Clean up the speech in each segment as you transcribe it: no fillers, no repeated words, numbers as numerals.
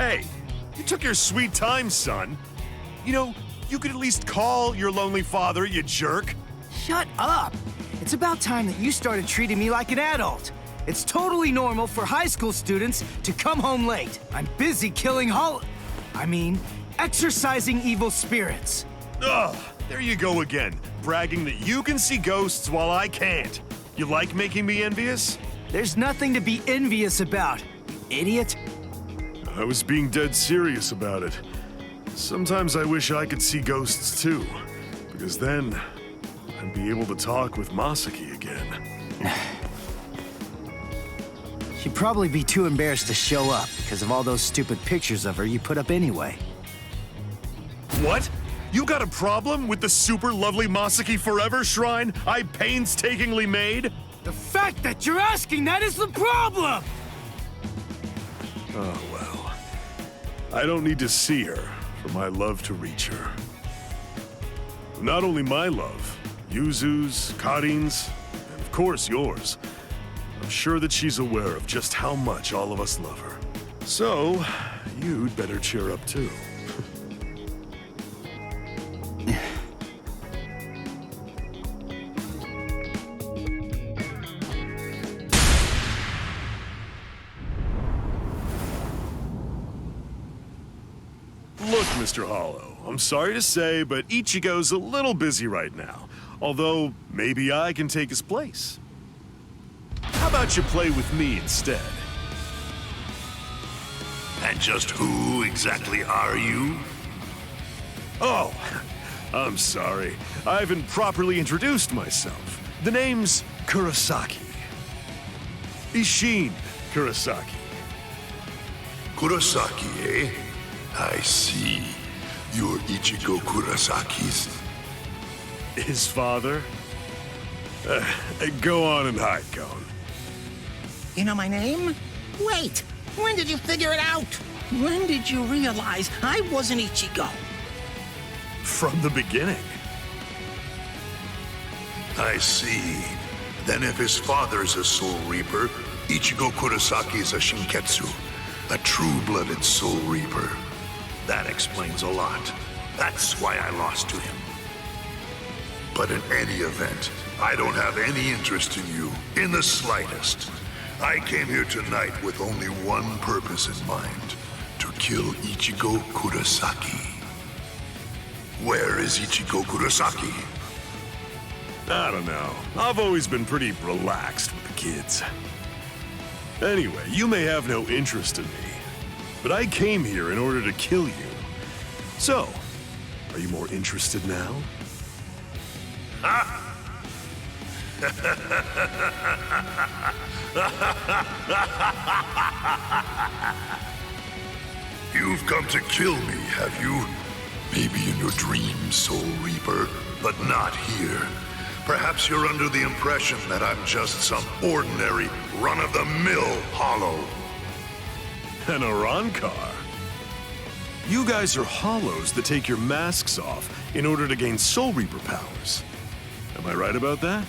Hey, you took your sweet time, son. You know, you could at least call your lonely father, you jerk. Shut up! It's about time that you started treating me like an adult. It's totally normal for high school students to come home late. I'm busy killing exorcising evil spirits. Ugh, there you go again, bragging that you can see ghosts while I can't. You like making me envious? There's nothing to be envious about, you idiot. I was being dead serious about it. Sometimes I wish I could see ghosts too, because then I'd be able to talk with Masaki again. She'd probably be too embarrassed to show up because of all those stupid pictures of her you put up anyway. What? You got a problem with the super lovely Masaki Forever shrine I painstakingly made? The fact that you're asking that is the problem! Oh, well. I don't need to see her for my love to reach her. Not only my love, Yuzu's, Karin's, and of course yours. I'm sure that she's aware of just how much all of us love her. So, you'd better cheer up too. Look, Mr. Hollow, I'm sorry to say, but Ichigo's a little busy right now. Although, maybe I can take his place. How about you play with me instead? And just who exactly are you? Oh, I'm sorry. I haven't properly introduced myself. The name's Kurosaki. Isshin Kurosaki. Kurosaki, eh? I see. You're Ichigo Kurosaki's... His father? Go on and hide, Cone. You know my name? Wait, when did you figure it out? When did you realize I wasn't Ichigo? From the beginning. I see. Then if his father's a Soul Reaper, Ichigo Kurosaki is a Shinketsu, a true-blooded Soul Reaper. That explains a lot. That's why I lost to him. But in any event, I don't have any interest in you, in the slightest. I came here tonight with only one purpose in mind, to kill Ichigo Kurosaki. Where is Ichigo Kurosaki? I don't know. I've always been pretty relaxed with the kids. Anyway, you may have no interest in me, but I came here in order to kill you. So, are you more interested now? You've come to kill me, have you? Maybe in your dreams, Soul Reaper, but not here. Perhaps you're under the impression that I'm just some ordinary, run-of-the-mill hollow. An Arrancar? You guys are hollows that take your masks off in order to gain Soul Reaper powers. Am I right about that?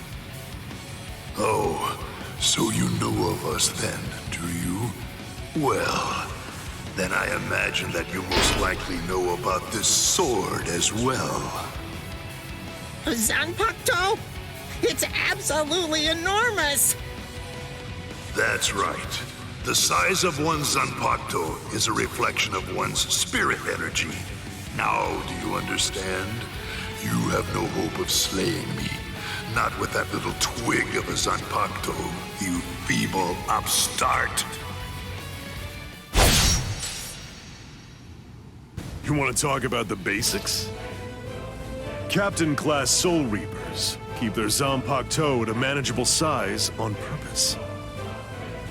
Oh, so you know of us then, do you? Well, then I imagine that you most likely know about this sword as well. Zanpakuto? It's absolutely enormous! That's right. The size of one's Zanpakuto is a reflection of one's spirit energy. Now, do you understand? You have no hope of slaying me. Not with that little twig of a Zanpakuto, you feeble upstart. You want to talk about the basics? Captain-class Soul Reapers keep their Zanpakuto at a manageable size on purpose.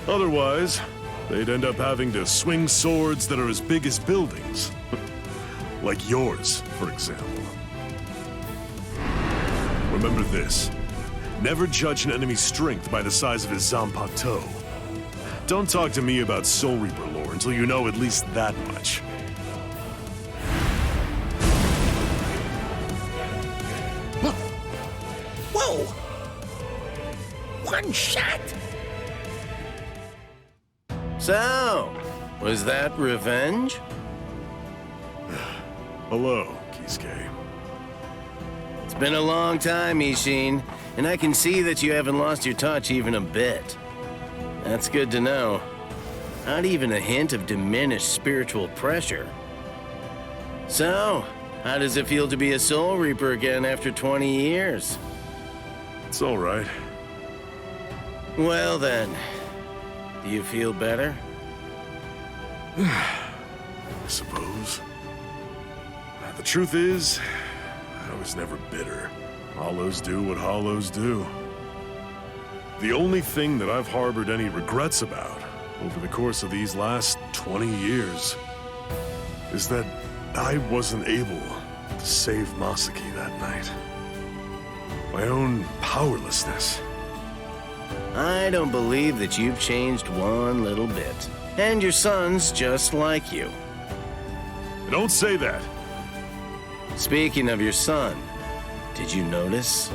Otherwise, they'd end up having to swing swords that are as big as buildings. Like yours, for example. Remember this. Never judge an enemy's strength by the size of his Zanpakuto. Don't talk to me about Soul Reaper lore until you know at least that much. Whoa! One shot? So, Was that revenge? Hello, Kisuke. It's been a long time, Isshin, and I can see that you haven't lost your touch even a bit. That's good to know. Not even a hint of diminished spiritual pressure. So, how does it feel to be a Soul Reaper again after 20 years? It's all right. Well then, do you feel better? I suppose. The truth is, I was never bitter. Hollows do what hollows do. The only thing that I've harbored any regrets about over the course of these last 20 years is that I wasn't able to save Masaki that night. My own powerlessness. I don't believe that you've changed one little bit. And your son's just like you. Don't say that. Speaking of your son, did you notice?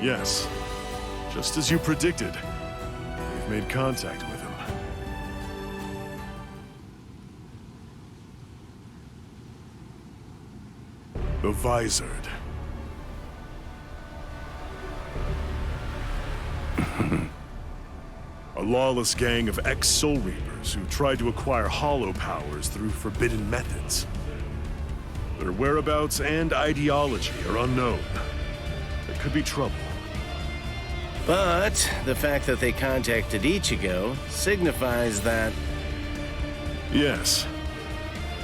Yes. Just as you predicted. We've made contact with him. The Visored. A lawless gang of ex-Soul Reapers who tried to acquire hollow powers through forbidden methods. Their whereabouts and ideology are unknown. There could be trouble. But the fact that they contacted Ichigo signifies that... Yes.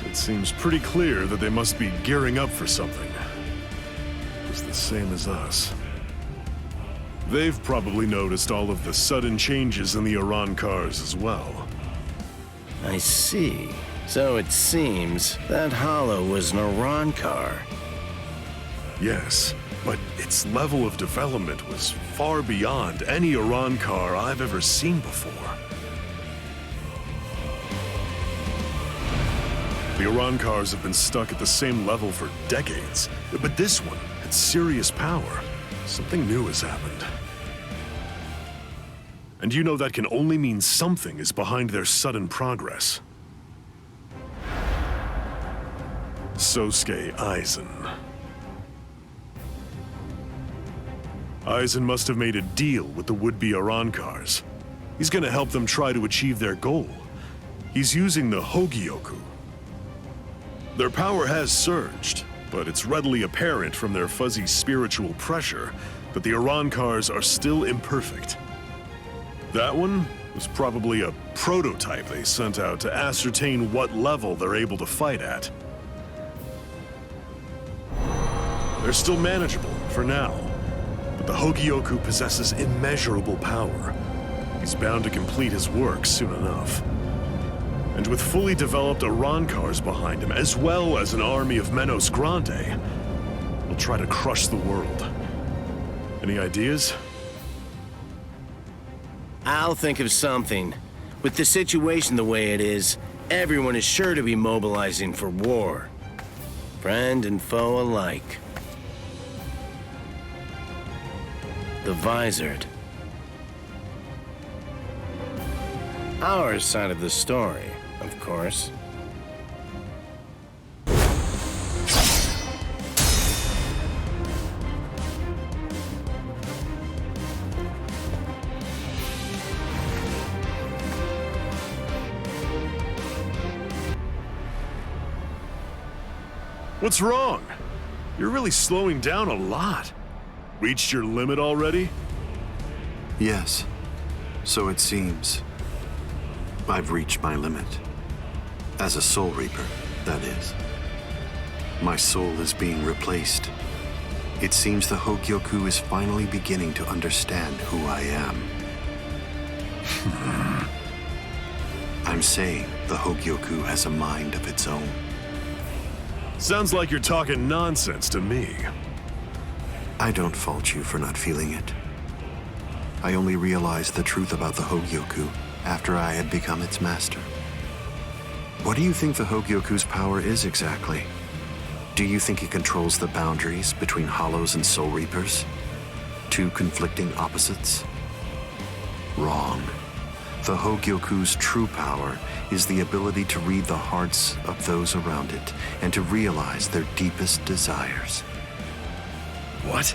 It seems pretty clear that they must be gearing up for something. It's the same as us. They've probably noticed all of the sudden changes in the Arrancars as well. I see. So it seems that Hollow was an Arrancar. Yes, but its level of development was far beyond any Arrancar I've ever seen before. The Arrancars have been stuck at the same level for decades, but this one had serious power. Something new has happened. And you know that can only mean something is behind their sudden progress. Sosuke Aizen. Aizen must have made a deal with the would-be Arrancars. He's gonna help them try to achieve their goal. He's using the Hogyoku. Their power has surged, but it's readily apparent from their fuzzy spiritual pressure that the Arrancars are still imperfect. That one was probably a prototype they sent out to ascertain what level they're able to fight at. They're still manageable for now, but the Hogyoku possesses immeasurable power. He's bound to complete his work soon enough. And with fully developed Arrancars behind him, as well as an army of Menos Grande, he'll try to crush the world. Any ideas? I'll think of something. With the situation the way it is, everyone is sure to be mobilizing for war. Friend and foe alike. The Visored. Our side of the story, of course. What's wrong? You're really slowing down a lot. Reached your limit already? Yes, so it seems. I've reached my limit. As a Soul Reaper, that is. My soul is being replaced. It seems the Hogyoku is finally beginning to understand who I am. I'm saying the Hogyoku has a mind of its own. Sounds like you're talking nonsense to me. I don't fault you for not feeling it. I only realized the truth about the Hogyoku after I had become its master. What do you think the Hogyoku's power is exactly? Do you think it controls the boundaries between Hollows and Soul Reapers? Two conflicting opposites? Wrong. The Hogyoku's true power is the ability to read the hearts of those around it and to realize their deepest desires. What?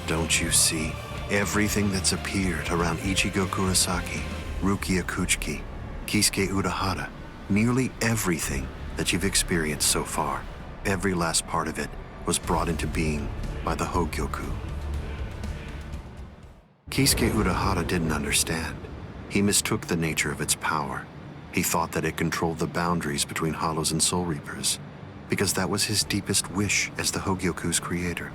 Don't you see? Everything that's appeared around Ichigo Kurosaki, Rukia Kuchiki, Kisuke Urahara, nearly everything that you've experienced so far, every last part of it was brought into being by the Hogyoku. Kisuke Urahara didn't understand. He mistook the nature of its power. He thought that it controlled the boundaries between Hollows and Soul Reapers, because that was his deepest wish as the Hogyoku's creator.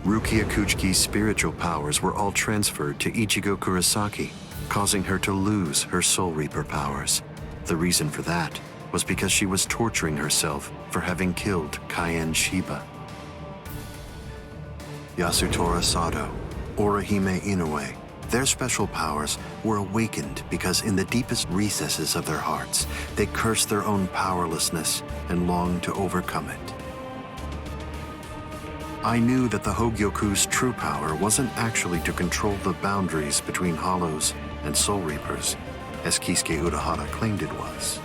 Rukia Kuchiki's spiritual powers were all transferred to Ichigo Kurosaki, causing her to lose her Soul Reaper powers. The reason for that was because she was torturing herself for having killed Kaien Shiba. Yasutora Sado, Orihime Inoue, their special powers were awakened because in the deepest recesses of their hearts, they cursed their own powerlessness and longed to overcome it. I knew that the Hogyoku's true power wasn't actually to control the boundaries between Hollows and Soul Reapers, as Kisuke Urahara claimed it was.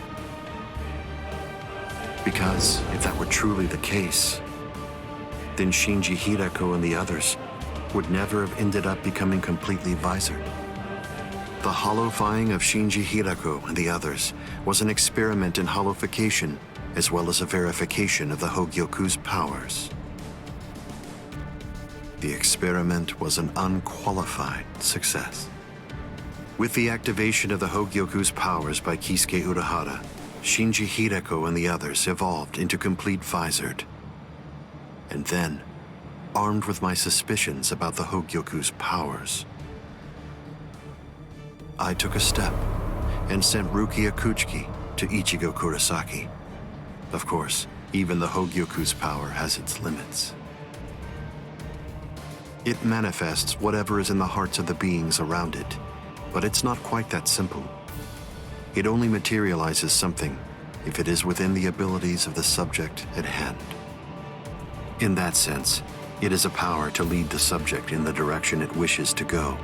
Because if that were truly the case, then Shinji Hirako and the others would never have ended up becoming completely visored. The hollowifying of Shinji Hirako and the others was an experiment in hollowification as well as a verification of the Hogyoku's powers. The experiment was an unqualified success. With the activation of the Hogyoku's powers by Kisuke Urahara, Shinji Hirako and the others evolved into complete visored. And then, armed with my suspicions about the Hogyoku's powers, I took a step and sent Rukia Kuchiki to Ichigo Kurosaki. Of course, even the Hogyoku's power has its limits. It manifests whatever is in the hearts of the beings around it, but it's not quite that simple. It only materializes something if it is within the abilities of the subject at hand. In that sense, it is a power to lead the subject in the direction it wishes to go.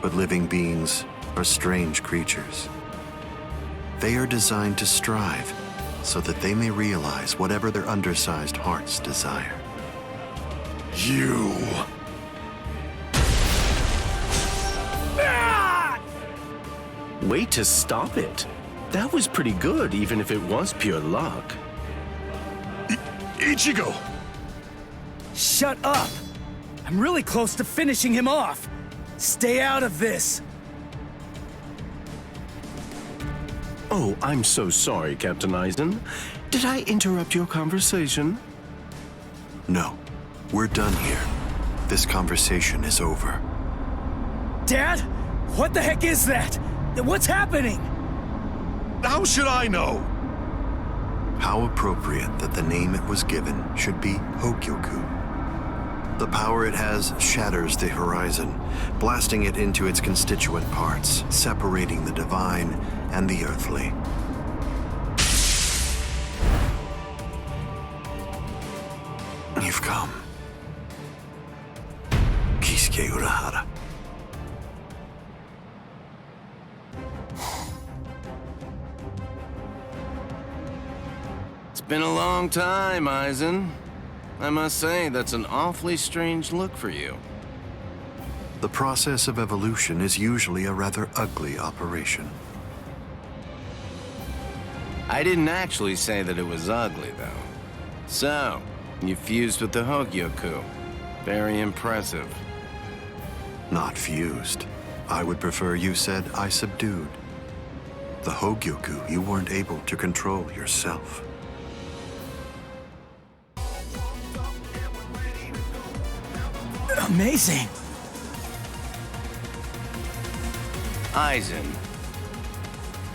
But living beings are strange creatures. They are designed to strive so that they may realize whatever their undersized hearts desire. You... Way to stop it. That was pretty good, even if it was pure luck. Ichigo! Shut up! I'm really close to finishing him off. Stay out of this. Oh, I'm so sorry, Captain Aizen. Did I interrupt your conversation? No, we're done here. This conversation is over. Dad? What the heck is that? What's happening? How should I know? How appropriate that the name it was given should be Hogyoku. The power it has shatters the horizon, blasting it into its constituent parts, separating the divine and the earthly. You've come. Kisuke Urahara. It's been a long time, Aizen. I must say, that's an awfully strange look for you. The process of evolution is usually a rather ugly operation. I didn't actually say that it was ugly, though. So, you fused with the Hogyoku. Very impressive. Not fused. I would prefer you said I subdued. The Hogyoku you weren't able to control yourself. Amazing. Aizen,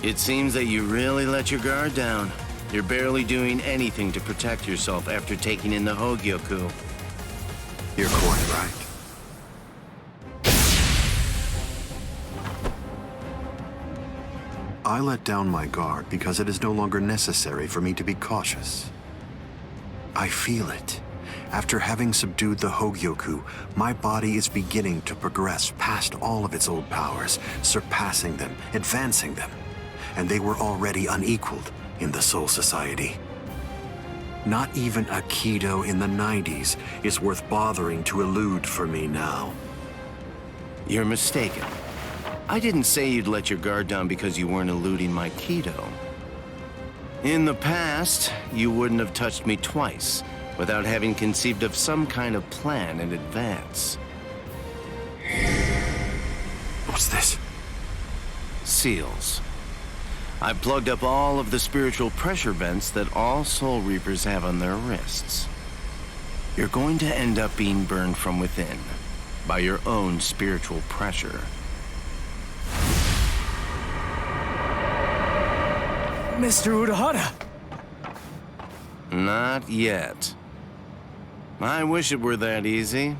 it seems that you really let your guard down. You're barely doing anything to protect yourself after taking in the Hogyoku. You're quite right. I let down my guard because it is no longer necessary for me to be cautious. I feel it, After having subdued the Hogyoku, my body is beginning to progress past all of its old powers, surpassing them, advancing them. And they were already unequaled in the Soul Society. Not even a Kido in the 90s is worth bothering to elude for me now. You're mistaken. I didn't say you'd let your guard down because you weren't eluding my Kido. In the past, you wouldn't have touched me twice without having conceived of some kind of plan in advance. What's this? Seals. I've plugged up all of the spiritual pressure vents that all Soul Reapers have on their wrists. You're going to end up being burned from within by your own spiritual pressure. Mr. Urahara! Not yet. I wish it were that easy.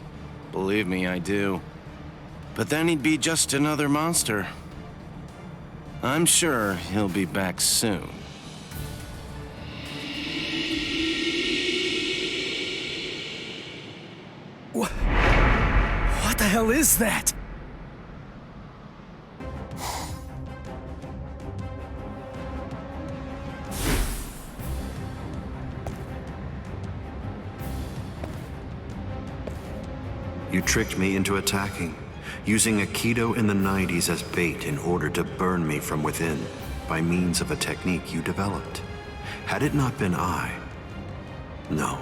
Believe me, I do. But then he'd be just another monster. I'm sure he'll be back soon. What the hell is that? You tricked me into attacking, using a Kido in the 90s as bait in order to burn me from within by means of a technique you developed. Had it not been No.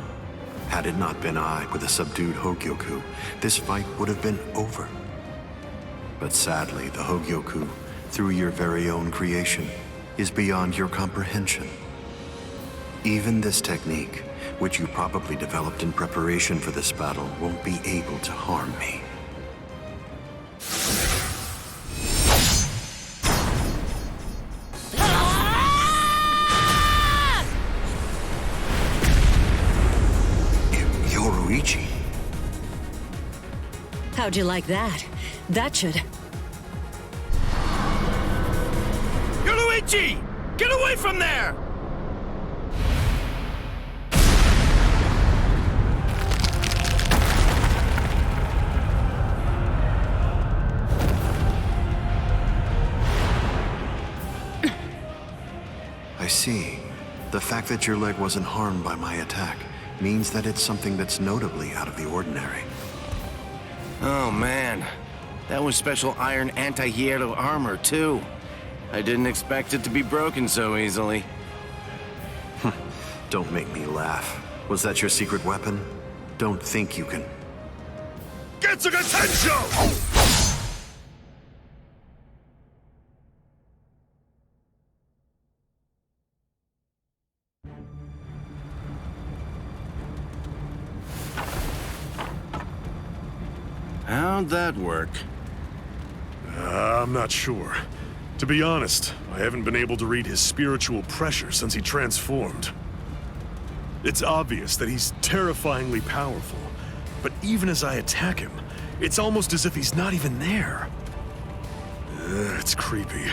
Had it not been I with a subdued Hogyoku, this fight would have been over. But sadly, the Hogyoku, through your very own creation, is beyond your comprehension. Even this technique, which you probably developed in preparation for this battle, won't be able to harm me. Yoruichi. How'd you like that? That should... Yoruichi! Get away from there! I see. The fact that your leg wasn't harmed by my attack means that it's something that's notably out of the ordinary. Oh man, that was special iron anti-hierro armor too. I didn't expect it to be broken so easily. Don't make me laugh. Was that your secret weapon? Don't think you can... Getsuga Tensho! How'd that work? I'm not sure. To be honest, I haven't been able to read his spiritual pressure since he transformed. It's obvious that he's terrifyingly powerful, but even as I attack him, it's almost as if he's not even there. It's creepy.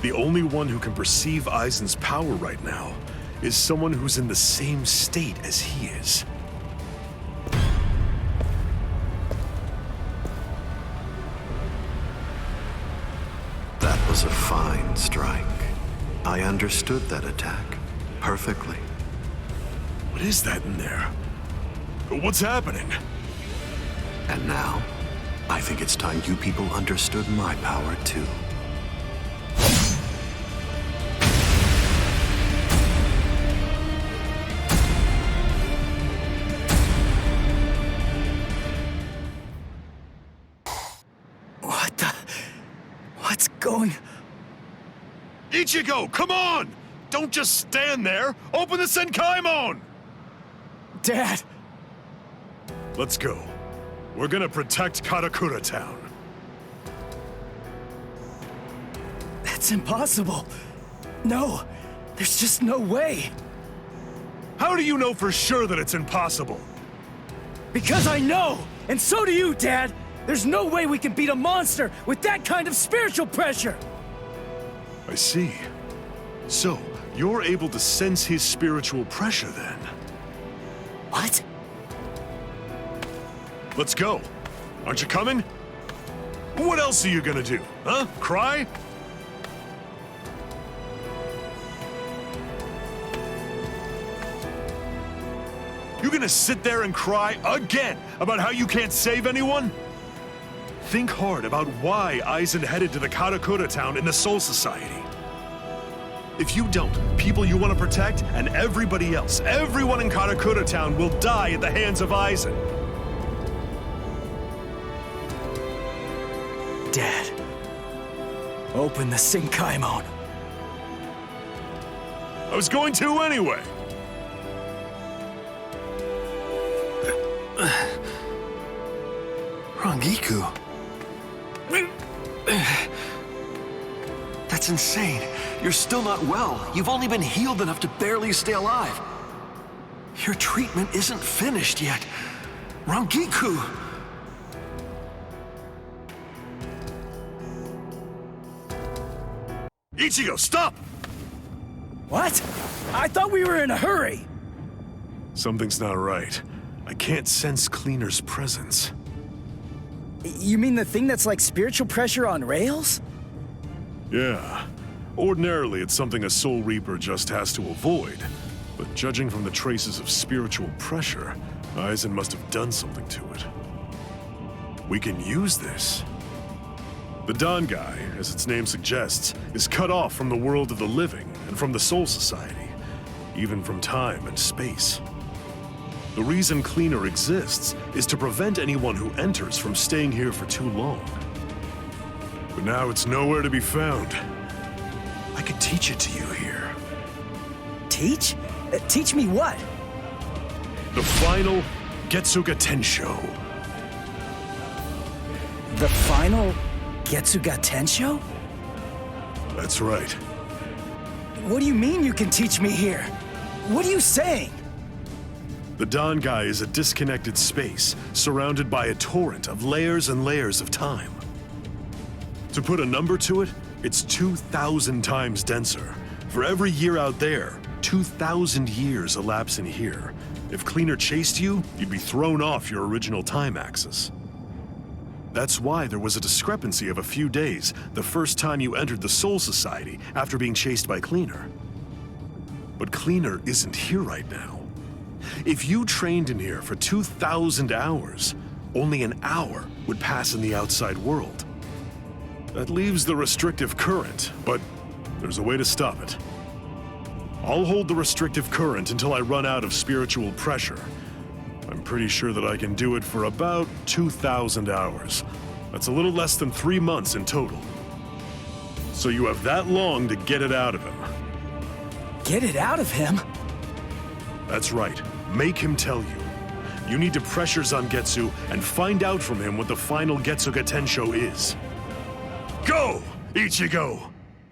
The only one who can perceive Aizen's power right now is someone who's in the same state as he is. That was a fine strike. I understood that attack perfectly. What is that in there? What's happening? And now, I think it's time you people understood my power too. What's going... Ichigo, come on! Don't just stand there! Open the Senkaimon! Dad! Let's go. We're gonna protect Karakura Town. That's impossible. No, there's just no way. How do you know for sure that it's impossible? Because I know! And so do you, Dad! There's no way we can beat a monster with that kind of spiritual pressure! I see. So, you're able to sense his spiritual pressure then? What? Let's go. Aren't you coming? What else are you gonna do, huh? Cry? You gonna sit there and cry again about how you can't save anyone? Think hard about why Aizen headed to the Karakura town in the Soul Society. If you don't, people you want to protect and everybody else, everyone in Karakura town will die at the hands of Aizen. Dad, open the Sinkaimon. I was going to anyway. Rangiku. That's insane. You're still not well. You've only been healed enough to barely stay alive. Your treatment isn't finished yet. Rangiku! Ichigo, stop! What? I thought we were in a hurry. Something's not right. I can't sense Cleaner's presence. You mean the thing that's like spiritual pressure on rails? Yeah. Ordinarily, it's something a Soul Reaper just has to avoid. But judging from the traces of spiritual pressure, Aizen must have done something to it. We can use this. The Don Guy, as its name suggests, is cut off from the world of the living and from the Soul Society, even from time and space. The reason Cleaner exists is to prevent anyone who enters from staying here for too long. But now it's nowhere to be found. I could teach it to you here. Teach? Teach me what? The final Getsuga Tensho. The final Getsuga Tensho? That's right. What do you mean you can teach me here? What are you saying? The Don Guy is a disconnected space, surrounded by a torrent of layers and layers of time. To put a number to it, it's 2,000 times denser. For every year out there, 2,000 years elapse in here. If Cleaner chased you, you'd be thrown off your original time axis. That's why there was a discrepancy of a few days the first time you entered the Soul Society after being chased by Cleaner. But Cleaner isn't here right now. If you trained in here for 2,000 hours, only an hour would pass in the outside world. That leaves the restrictive current, but there's a way to stop it. I'll hold the restrictive current until I run out of spiritual pressure. I'm pretty sure that I can do it for about 2,000 hours. That's a little less than 3 months in total. So you have that long to get it out of him. Get it out of him? That's right. Make him tell you. You need to pressure Zangetsu and find out from him what the final Getsuga Tensho is. Go, Ichigo!